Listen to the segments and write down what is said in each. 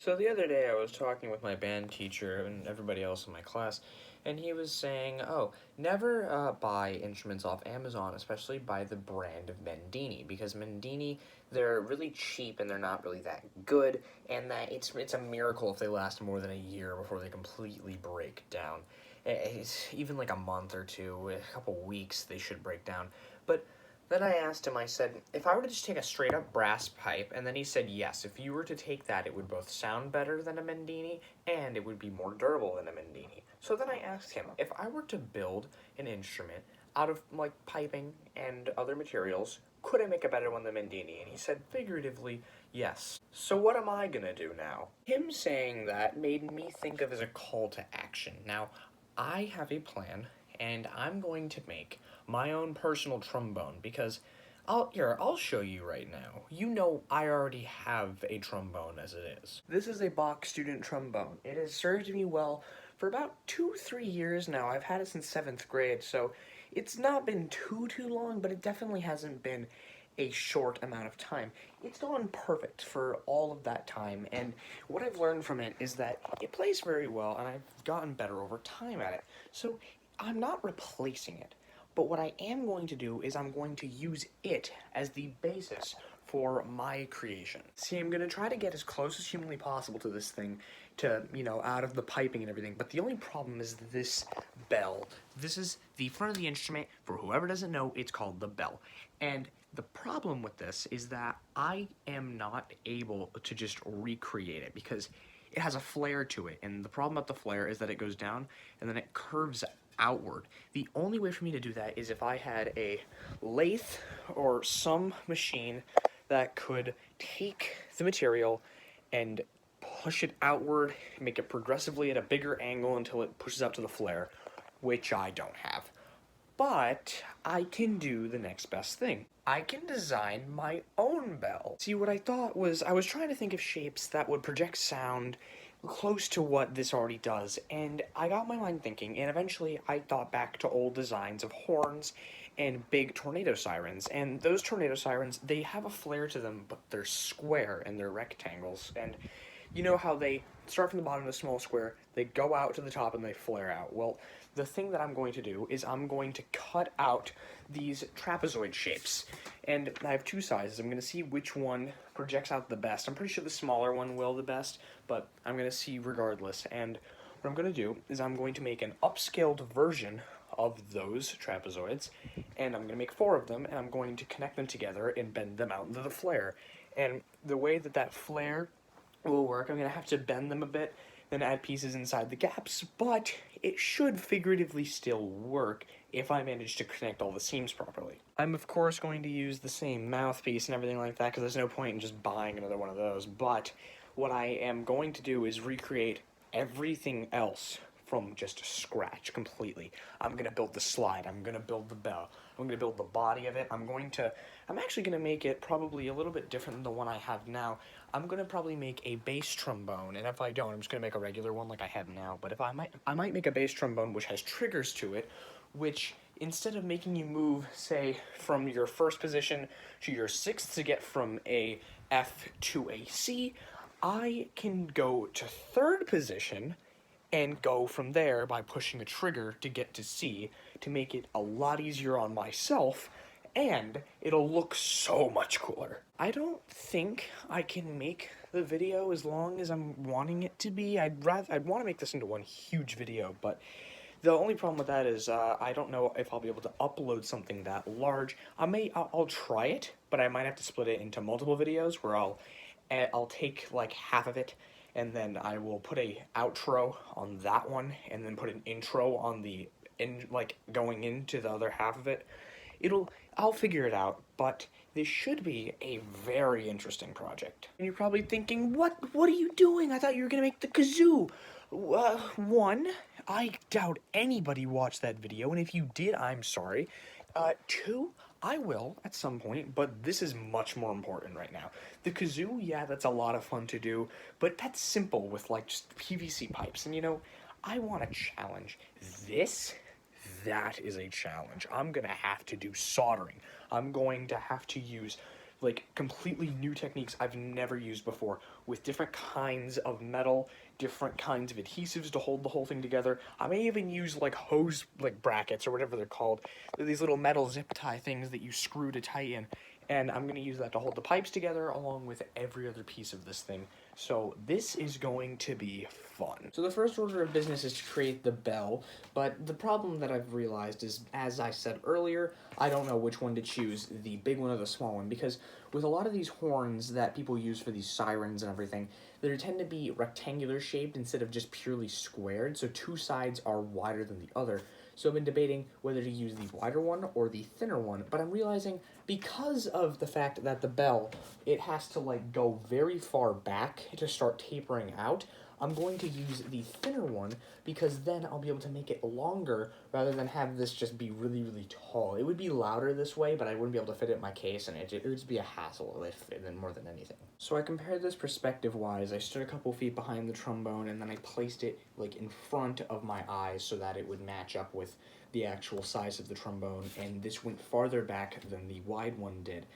So the other day I was talking with my band teacher and everybody else in my class, and he was saying, oh, never buy instruments off Amazon, especially by the brand of Mendini, because Mendini, they're really cheap and they're not really that good, and that it's a miracle if they last more than a year before they completely break down. It's even like a month or two, a couple weeks, they should break down. But then I asked him, I said, if I were to just take a straight up brass pipe, and then he said, yes, if you were to take that, it would both sound better than a Mendini, and it would be more durable than a Mendini. So then I asked him, if I were to build an instrument out of, like, piping and other materials, could I make a better one than Mendini? And he said, figuratively, yes. So what am I gonna do now? Him saying that made me think of as a call to action. Now, I have a plan, and I'm going to make my own personal trombone because I'll show you right now. You know I already have a trombone as it is. This is a Bach student trombone. It has served me well for about 2-3 years now. I've had it since 7th grade, so it's not been too long, but it definitely hasn't been a short amount of time. It's gone perfect for all of that time, and what I've learned from it is that it plays very well, and I've gotten better over time at it. So I'm not replacing it. But what I am going to do is I'm going to use it as the basis for my creation. See, I'm going to try to get as close as humanly possible to this thing, to, out of the piping and everything, but the only problem is this bell. This is the front of the instrument. For whoever doesn't know, it's called the bell. And the problem with this is that I am not able to just recreate it because it has a flare to it, and the problem about the flare is that it goes down and then it curves outward. The only way for me to do that is if I had a lathe or some machine that could take the material and push it outward, make it progressively at a bigger angle until it pushes out to the flare, which I don't have. But I can do the next best thing. I can design my own bell. See, what I thought was, I was trying to think of shapes that would project sound close to what this already does, and I got my mind thinking, and eventually I thought back to old designs of horns and big tornado sirens, and those tornado sirens, they have a flare to them, but they're square and they're rectangles, and you know how they start from the bottom of a small square, they go out to the top and they flare out. Well, the thing that I'm going to do is I'm going to cut out these trapezoid shapes. And I have two sizes. I'm going to see which one projects out the best. I'm pretty sure the smaller one will the best, but I'm going to see regardless. And what I'm going to do is I'm going to make an upscaled version of those trapezoids, and I'm going to make 4 of them, and I'm going to connect them together and bend them out into the flare. And the way that that flare will work, I'm going to have to bend them a bit, then add pieces inside the gaps, but it should figuratively still work if I manage to connect all the seams properly. I'm of course going to use the same mouthpiece and everything like that because there's no point in just buying another one of those, but what I am going to do is recreate everything else from just scratch completely. I'm gonna build the slide, I'm gonna build the bell, I'm gonna build the body of it, I'm actually gonna make it probably a little bit different than the one I have now. I'm gonna probably make a bass trombone, and if I don't, I'm just gonna make a regular one like I have now, but if I might make a bass trombone which has triggers to it, which instead of making you move, say, from your first position to your 6th to get from a F to a C, I can go to 3rd position and go from there by pushing a trigger to get to C to make it a lot easier on myself, and it'll look so much cooler. I don't think I can make the video as long as I'm wanting it to be. I'd want to make this into one huge video, but the only problem with that is I don't know if I'll be able to upload something that large. I'll try it, but I might have to split it into multiple videos where I'll take like half of it, and then I will put a outro on that one, and then put an intro on like going into the other half of it. I'll figure it out, but this should be a very interesting project. And you're probably thinking, what are you doing? I thought you were gonna make the kazoo. One, I doubt anybody watched that video, and if you did, I'm sorry. Two, I will at some point, but this is much more important right now. The kazoo, yeah, that's a lot of fun to do, but that's simple with like just PVC pipes, and I want a challenge. That is a challenge. I'm gonna have to do soldering. I'm going to have to use like completely new techniques I've never used before, with different kinds of metal, different kinds of adhesives to hold the whole thing together. I may even use like hose like brackets or whatever they're called. They're these little metal zip tie things that you screw to tighten, and I'm going to use that to hold the pipes together along with every other piece of this thing. So this is going to be fun. So the first order of business is to create the bell, but the problem that I've realized is, as I said earlier, I don't know which one to choose, the big one or the small one, because with a lot of these horns that people use for these sirens and everything, they tend to be rectangular shaped instead of just purely squared, so two sides are wider than the other. So I've been debating whether to use the wider one or the thinner one, but I'm realizing because of the fact that the bell, it has to like go very far back to start tapering out, I'm going to use the thinner one because then I'll be able to make it longer rather than have this just be really, really tall. It would be louder this way, but I wouldn't be able to fit it in my case, and it would just be a hassle more than anything. So I compared this perspective-wise. I stood a couple feet behind the trombone, and then I placed it like in front of my eyes so that it would match up with the actual size of the trombone, and this went farther back than the wide one did.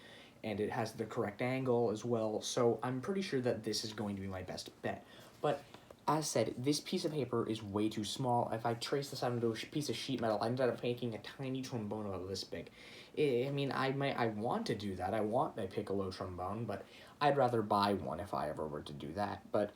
And it has the correct angle as well, so I'm pretty sure that this is going to be my best bet. But as said, this piece of paper is way too small. If I trace this out into a piece of sheet metal, I ended up making a tiny trombone about this big. I mean, I want to do that. I want a piccolo trombone, but I'd rather buy one if I ever were to do that. But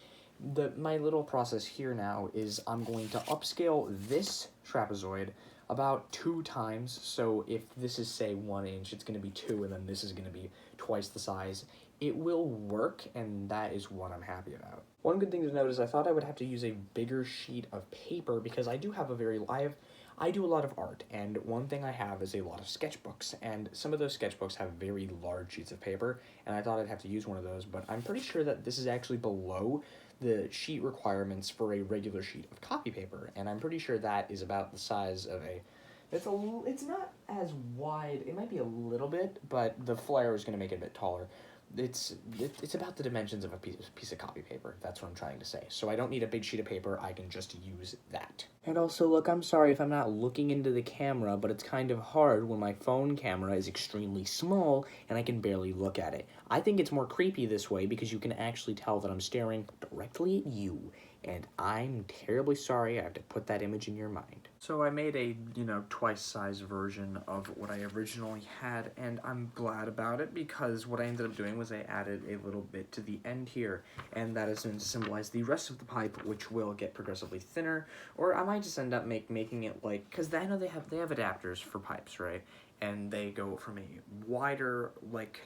my little process here now is I'm going to upscale this trapezoid about 2 times. So if this is, say, 1 inch, it's going to be 2, and then this is going to be twice the size. It will work, and that is what I'm happy about. One good thing to note is I thought I would have to use a bigger sheet of paper because I do have I do a lot of art, and one thing I have is a lot of sketchbooks, and some of those sketchbooks have very large sheets of paper, and I thought I'd have to use one of those, but I'm pretty sure that this is actually below the sheet requirements for a regular sheet of copy paper, and I'm pretty sure that is about the size of it's not as wide, it might be a little bit, but the flare is going to make it a bit taller. It's about the dimensions of a piece of copy paper. That's what I'm trying to say. So I don't need a big sheet of paper. I can just use that. And also, look, I'm sorry if I'm not looking into the camera, but it's kind of hard when my phone camera is extremely small and I can barely look at it. I think it's more creepy this way because you can actually tell that I'm staring directly at you. And I'm terribly sorry I have to put that image in your mind. So I made a, twice size version of what I originally had, and I'm glad about it because what I ended up doing was I added a little bit to the end here, and that is going to symbolize the rest of the pipe, which will get progressively thinner, or I might just end up making it like, because I know they have adapters for pipes, right? And they go from a wider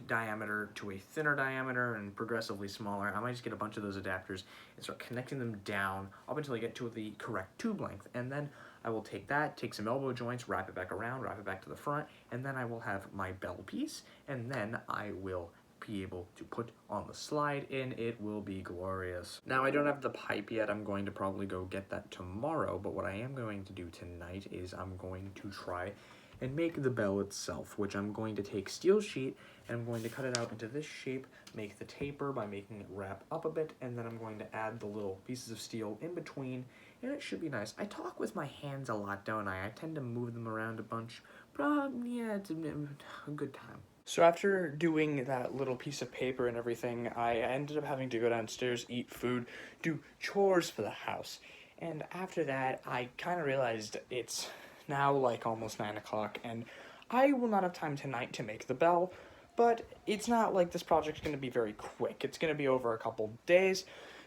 diameter to a thinner diameter and progressively smaller. I might just get a bunch of those adapters and start connecting them down up until I get to the correct tube length, and then I will take some elbow joints, wrap it back around, wrap it back to the front, and then I will have my bell piece, and then I will be able to put on the slide, and it will be glorious. Now, I don't have the pipe yet. I'm going to probably go get that tomorrow, but what I am going to do tonight is I'm going to try and make the bell itself, which I'm going to take steel sheet and I'm going to cut it out into this shape, make the taper by making it wrap up a bit, and then I'm going to add the little pieces of steel in between, and it should be nice. I talk with my hands a lot, don't I? I tend to move them around a bunch, but yeah, it's a good time. So after doing that little piece of paper and everything, I ended up having to go downstairs, eat food, do chores for the house. And after that, I kind of realized it's now like almost 9 o'clock, and I will not have time tonight to make the bell, but it's not like this project's going to be very quick. It's going to be over a couple days,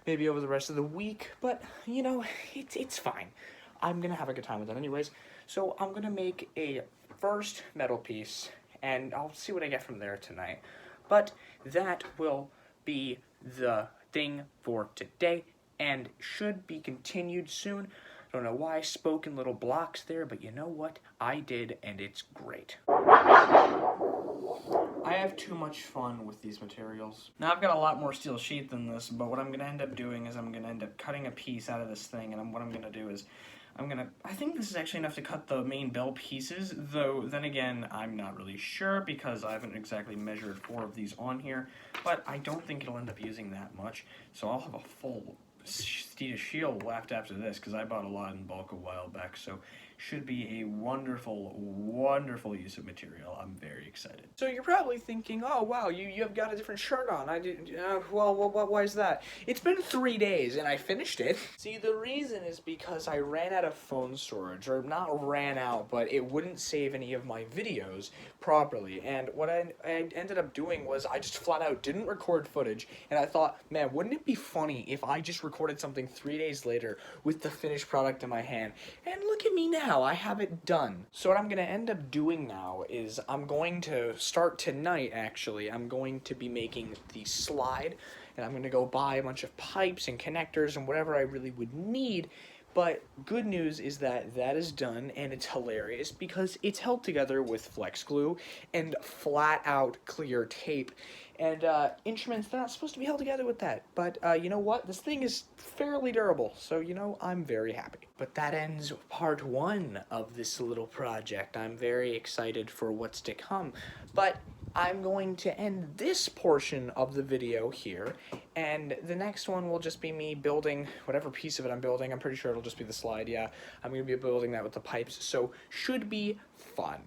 maybe over the rest of the week, but, it's fine. I'm going to have a good time with it anyways. So I'm going to make a first metal piece, and I'll see what I get from there tonight. But that will be the thing for today, and should be continued soon. Don't know why I spoke in little blocks there, but you know what? I did, and it's great. I have too much fun with these materials. Now, I've got a lot more steel sheet than this, but what I'm going to end up doing is I'm going to end up cutting a piece out of this thing, and what I'm going to do is I think this is actually enough to cut the main bell pieces, though then again, I'm not really sure because I haven't exactly measured 4 of these on here, but I don't think it'll end up using that much, so I'll have a full sheet of steel left after this because I bought a lot in bulk a while back, so should be a wonderful, wonderful use of material. I'm very excited. So you're probably thinking, oh wow, you've got a different shirt on. I did. Why is that? It's been 3 days and I finished it. See, the reason is because I ran out of phone storage, or not ran out, but it wouldn't save any of my videos properly. And what I ended up doing was I just flat out didn't record footage, and I thought, man, wouldn't it be funny if I just recorded something 3 days later with the finished product in my hand? And look at me now, I have it done. So what I'm gonna end up doing now is I'm going to start tonight, actually. I'm going to be making the slide, and I'm gonna go buy a bunch of pipes and connectors and whatever I really would need. But good news is that that is done, and it's hilarious because it's held together with flex glue and flat out clear tape. And instruments, they're not supposed to be held together with that. But you know what? This thing is fairly durable, so you know, I'm very happy. But that ends part one of this little project. I'm very excited for what's to come. But I'm going to end this portion of the video here, and the next one will just be me building whatever piece of it I'm building. I'm pretty sure it'll just be the slide, yeah. I'm going to be building that with the pipes, so should be fun.